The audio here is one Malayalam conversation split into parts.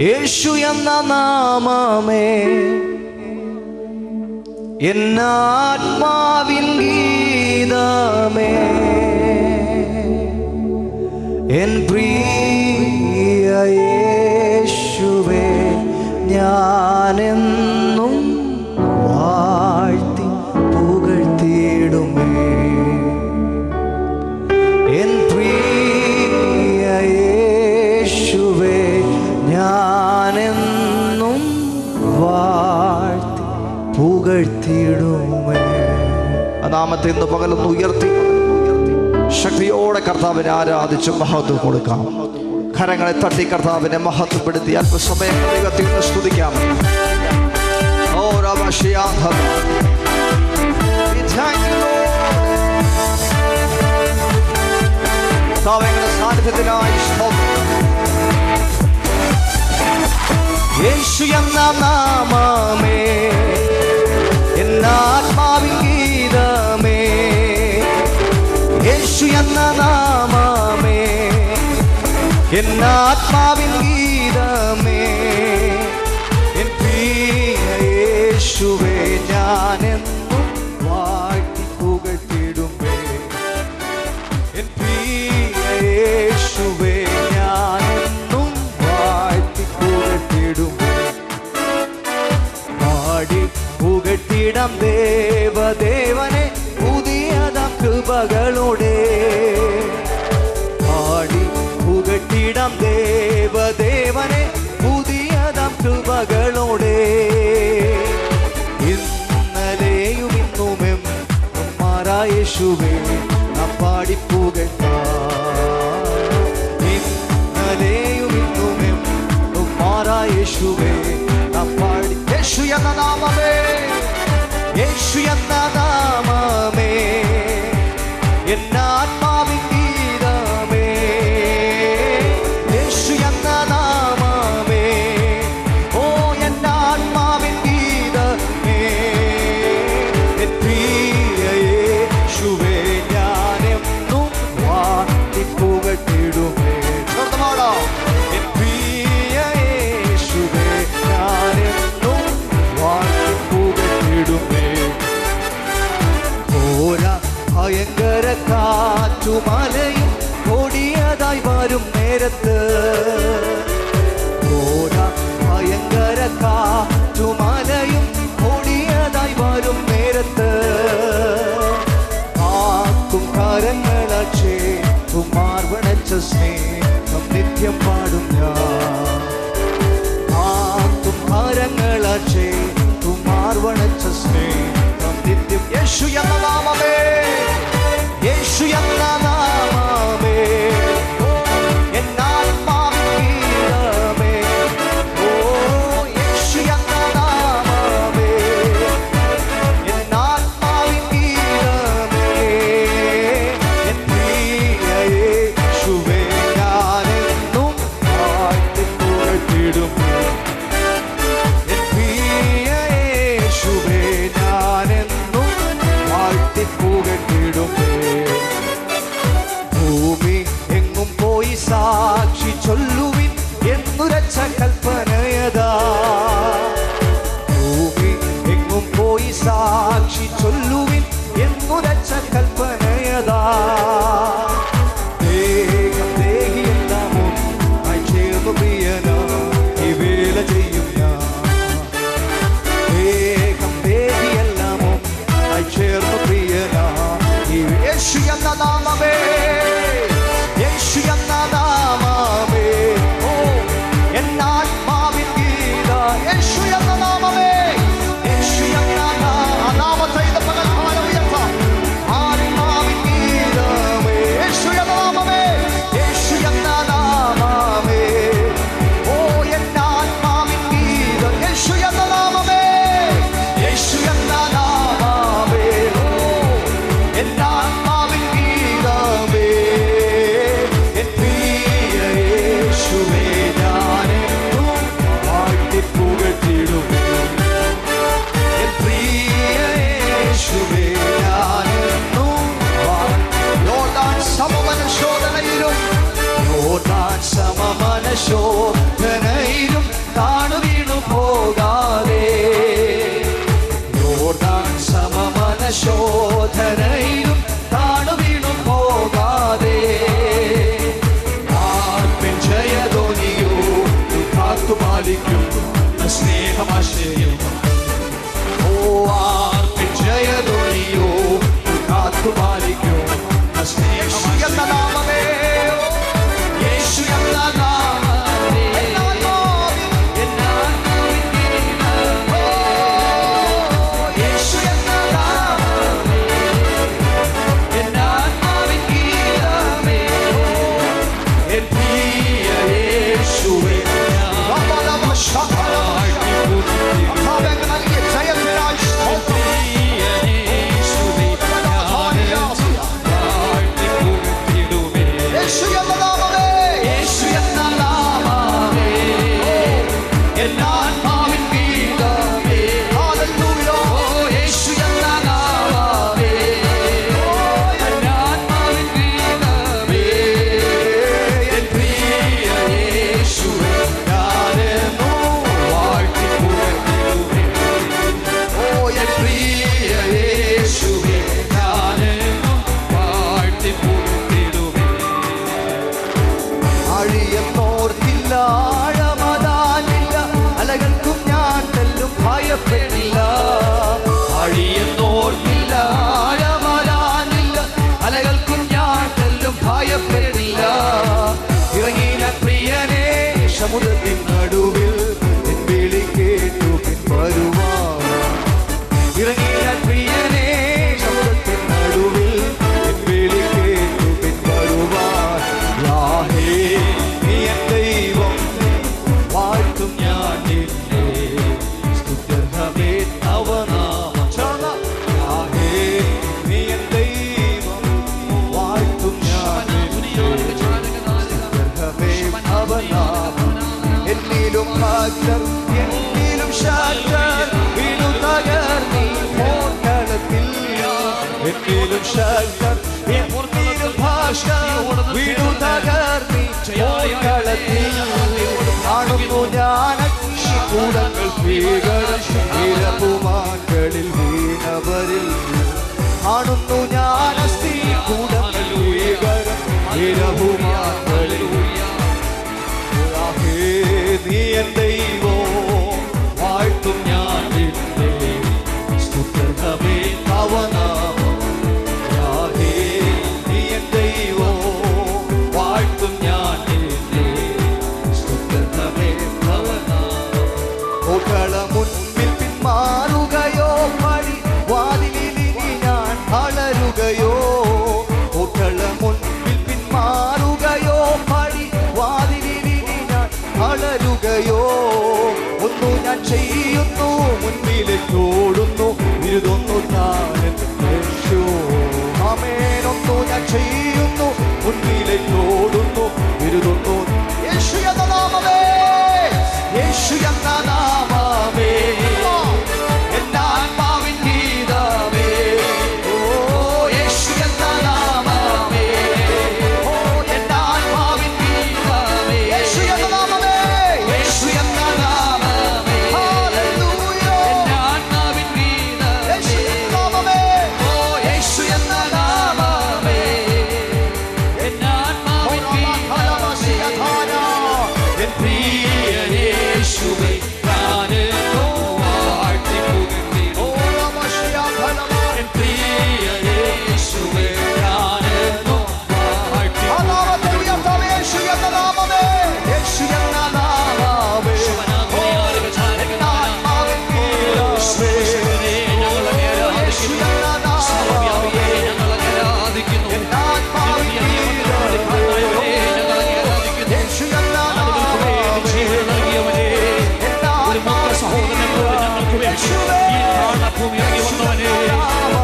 യേശു എന്ന നാമമേ എന്നാത്മാവിൻ ഗീതമേ, എൻ പ്രിയ യേശുവേ, ഞാനെന്നും വാഴ്ത്തി പുകഴ്ത്തിയിടുമേ. എൻ പ്രിയ യേശുവേ, ഞാനെന്നും വാഴ്ത്തി പുകഴ്ത്തിയിടുമേ. ആ നാമത്തെ ഇന്ന് പകലൊന്ന് ഉയർത്തി ശക്തിയോടെ കർത്താവിനെ ആരാധിച്ച് മഹത്വം കൊടുക്കാം. കരങ്ങളെ തട്ടി കർത്താവിനെ മഹത്വപ്പെടുത്തി അല്പസമയം ദൈവത്തെ ഒന്ന് സ്തുതിക്കാം. ഓ രമശിയാധം സാന്നിധ്യത്തിനായി യേശു എന്ന നാമമേ എന്നാത്മാവിൻ ഗീതമേ, യേശു എന്ന നാമമേ എന്നാത്മാവിൻ ഗീതമേ, എൻ പ്രിയ യേശുവേ, ഞാനെന്നും വാഴ്ത്തി പുകഴ്ത്തിയിടുമേ. എൻ പ്രിയ യേശുവേ, ഞാനെന്നും വാഴ്ത്തി പുകഴ്ത്തിയിടുമേ. പാടി പുകഴ്ത്തിയിടാം ദേവദേവനെ പുതിയതാം കൃപകളോടെ. പാടി പുകഴ്ത്തിയിടാം ദേവദേവനെ പുതിയതാം കൃപകളോടെ. ഇന്നലെയും ഇന്നുമെം മാറായ യേശുവേ, നാം പാടി പുകഴ്ത്താം. ഇന്നലെയും ഇന്നുമെം മാറായ യേശുവേ, നാം പാടി. യേശു എന്ന നാമമേ, യേശു എന്ന നാമമേ എന്നാത്മാവിൻ ഗീതമേ, യേശു എന്ന നാമമേ, ഓ എന്നാത്മാവിൻ ഗീതമേ, എൻ പ്രിയ യേശുവേ, ഞാനെന്നും വാഴ്ത്തി പുകഴ്ത്തിയിടുമേ. എൻ പ്രിയ യേശുവേ, ഞാനെന്നും വാഴ്ത്തി പുകഴ്ത്തിയിടുമേ. ഭയങ്കര കാറ്റുമലയും കൊടിയതായി വരും നേരത്ത്, ഭയങ്കര കാറ്റുമലയും കൊടിയതായി വരും നേരത്ത്, ആക്കും കരങ്ങളാൽ ചേർത്തും മാർവണച്ച സ്നേഹം നിത്യം പാടും ഞാൻ. ആക്കും കരങ്ങളാൽ ചേർത്തും മാർവണച്ച സ്നേഹം നിത്യം. യേശു എന്ന നാമമേ, യേശു എന്ന നാമമേ എന്നാത്മാവിൻ ഗീതമേ, ഓ യേശു എന്ന നാമമേ എന്നാത്മാവിൻ ഗീതമേ, എൻ പ്രിയ യേശുവേ, ഞാനെന്നും വാഴ്ത്തി പുകഴ്ത്തിയിടുമേ. എൻ പ്രിയ യേശുവേ, ഞാനെന്നും വാഴ്ത്തി പുകഴ്ത്തിയിടുമേ. ഭൂമി എങ്ങും പോയി സാക്ഷി ചൊല്ലുവിൻ എന്നുരച്ച കൽപ്പനയതാ. ഭൂമി എങ്ങും പോയി സാക്ഷി ചൊല്ലുവിൻ എന്നുരച്ച കൽപ്പനയതാ. ദേഹം ദേഹിയെല്ലാമോ ചേർന്നു പ്രിയനാ ഈ വേല ചെയ്യും ഞാൻ. ദേഹം ദേഹിയെല്ലാമോ ചേർന്നു പ്രിയനാ ഈ. യേശു എന്ന നാമമേ, യേശു എന്ന നാമമേ, ഓ എന്നാത്മാവിൻ ഗീത. യേശു എന്ന നാമമേ, യേശു എന്ന നാമത്തെ നടുവിൽ എൻ വിളി കേട്ടു പിൻവരുവാൻ ഇറങ്ങിയ പ്രിയനേ ശബ്ദത്തിൻ നടുവിൽ എൻ വിളി കേട്ടു പിൻവരുവാൻ യാഹേ നീ എൻ ദൈവം വാഴ്ത്തും ഞാൻ നിന്നെ സ്തുത്യർഹമേ തവ നാമം യാഹേ നീ എൻ ദൈവം വാഴ്ത്തും ഞാൻ നിന്നെ സ്തുത്യർഹമേ തവ നാമം എന്നിലും ഭക്തർ എന്നിലും ശക്തർ വീണു തകർന്നീ പോർക്കളത്തിൽ എന്നിലും ശക്തർ എന്നിലും ഭാഷർ വീണു തകർന്നീ പോർക്കളത്തിൽ കാണുന്നു ഞാൻ അഗ്നികൂടങ്ങൾ ഭീകരം ഇരപുമാക്കളിൽ വീണവരിൽ കാണുന്നു ഞാൻ അസ്ഥികൂടങ്ങൾ ഭീകരം ഇരപുമാക്കളിൽ നീ എൻ ദൈവോ വാഴ്ത്തും ഞാൻ നിന്നെ സ്തുത്യർഹമേ തവ നാമം യാഹേ നീ എൻ ദൈവോ വാഴ്ത്തും ഞാൻ നിന്നെ സ്തുത്യർഹമേ തവ നാമം ഓക്കള മുൻപിൽ പിന്മാറുകയോ പടി വാതിലിനി ഞാൻ അളരുകയോ ഓക്കള മുൻപിൽ പിന്മാറുകയോ പടി വാതിലിനി അളരുകയോ ഒന്നു ഞാൻ ചെയ്യുന്നു മുൻപിലേക്കോടുന്നു ഇരുതൊന്നു താനോ ആമേനൊന്നു ഞാൻ ചെയ്യുന്നു മുൻപിലേക്കോടുന്നു ഇരുതൊന്നു യേശു എന്ന നാമമേ യേശു എന്ന നാമമേ എൻ്റെ ആത്മാവിൻ ഗീതമേ ഓ യേശു എന്ന നാമമേ ഓ എൻ്റെ ആത്മാവിൻ ഗീതമേ യേശു എന്ന നാമമേ യേശു എന്ന നാമമേ ഹല്ലേലൂയ എൻ്റെ ആത്മാവിൻ ഗീതമേ യേശു എന്ന നാമമേ ഓ യേശു എന്ന നാമമേ എൻ്റെ ആത്മാവിൻ ഗീതമേ എൻ പ്രിയ യേശുവേ ഞാനെന്നോ വാഴ്ത്തി പുകഴ്ത്തി ഓ എൻ പ്രിയ യേശുവേ ഞാനെന്നോ വാഴ്ത്തി യേശു എന്ന നാമമേ യേശു എന്ന നാമമേ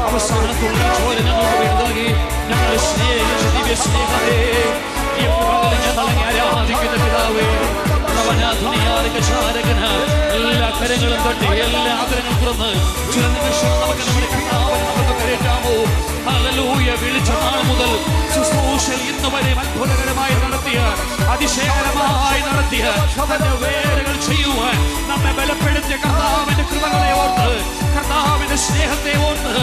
അവസാനത്തുള്ള ചോര ഞങ്ങൾക്ക് നൽകി ഞങ്ങളെ സ്നേഹിച്ച ദിവ്യ സ്നേഹത്തെ ആരാധിക്കുന്ന പിതാവേ എല്ലാ കരങ്ങളും തട്ടി എല്ലാ ആദരങ്ങളും തുറന്ന് ചില നിമിഷം നമുക്ക് നമ്മുടെ കർത്താവിനെ നമുക്ക് കരയറ്റാമോ ഹല്ലേലൂയ വിളിച്ച നാൾ മുതൽ ശുശ്രൂഷയിൽ ഇന്ന് വരെ അത്ഭുതകരമായി നടത്തിയ അതിശയകരമായി നടത്തിയ തന്റെ വേലകൾ ചെയ്യുവാൻ നമ്മെ ബലപ്പെടുത്തിയ കർത്താവിന്റെ കൃപകളെ ഓർത്ത് കർത്താവിന്റെ സ്നേഹത്തെ ഓർത്ത്